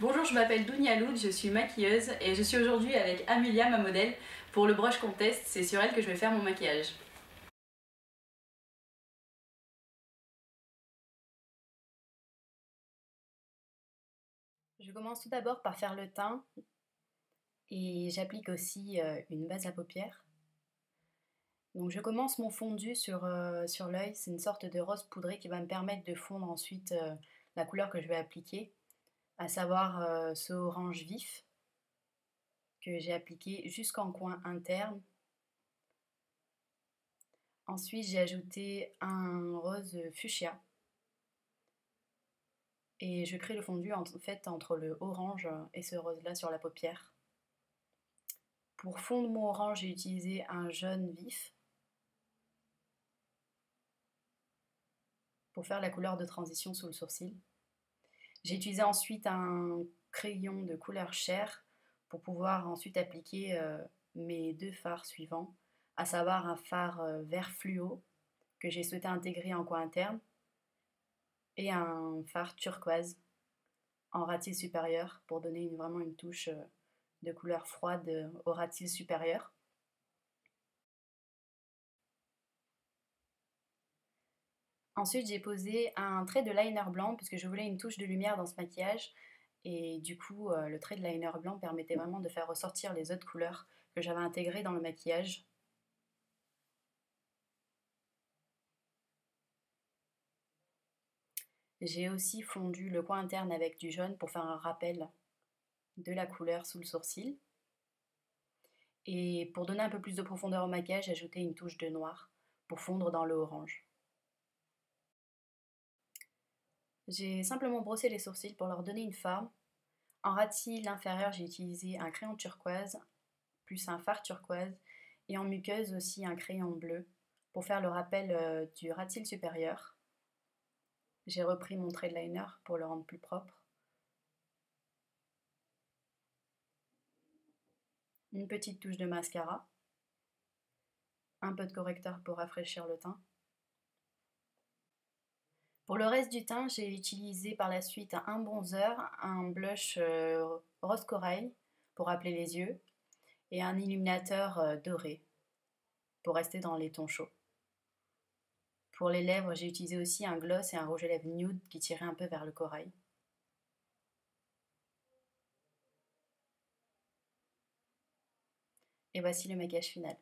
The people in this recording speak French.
Bonjour, je m'appelle Dounia Loud, je suis maquilleuse et je suis aujourd'hui avec Amelia, ma modèle, pour le Brush Contest. C'est sur elle que je vais faire mon maquillage. Je commence tout d'abord par faire le teint et j'applique aussi une base à paupières. Donc je commence mon fondu sur l'œil, c'est une sorte de rose poudré qui va me permettre de fondre ensuite la couleur que je vais appliquer, à savoir ce orange vif que j'ai appliqué jusqu'en coin interne. Ensuite j'ai ajouté un rose fuchsia et je crée le fondu en fait entre le orange et ce rose là sur la paupière. Pour fondre mon orange, j'ai utilisé un jaune vif pour faire la couleur de transition sous le sourcil. J'ai utilisé ensuite un crayon de couleur chair pour pouvoir ensuite appliquer mes deux fards suivants, à savoir un fard vert fluo que j'ai souhaité intégrer en coin interne et un fard turquoise en ras-de-cils supérieur pour donner vraiment une touche de couleur froide au ras-de-cils supérieur. Ensuite, j'ai posé un trait de liner blanc puisque je voulais une touche de lumière dans ce maquillage. Et du coup, le trait de liner blanc permettait vraiment de faire ressortir les autres couleurs que j'avais intégrées dans le maquillage. J'ai aussi fondu le coin interne avec du jaune pour faire un rappel de la couleur sous le sourcil. Et pour donner un peu plus de profondeur au maquillage, j'ai ajouté une touche de noir pour fondre dans le orange. J'ai simplement brossé les sourcils pour leur donner une forme. En ras de cils inférieur, j'ai utilisé un crayon turquoise, plus un fard turquoise, et en muqueuse aussi un crayon bleu pour faire le rappel du ras de cils supérieur. J'ai repris mon trait de liner pour le rendre plus propre. Une petite touche de mascara. Un peu de correcteur pour rafraîchir le teint. Pour le reste du teint, j'ai utilisé par la suite un bronzer, un blush rose corail pour appeler les yeux et un illuminateur doré pour rester dans les tons chauds. Pour les lèvres, j'ai utilisé aussi un gloss et un rouge à lèvres nude qui tirait un peu vers le corail. Et voici le maquillage final.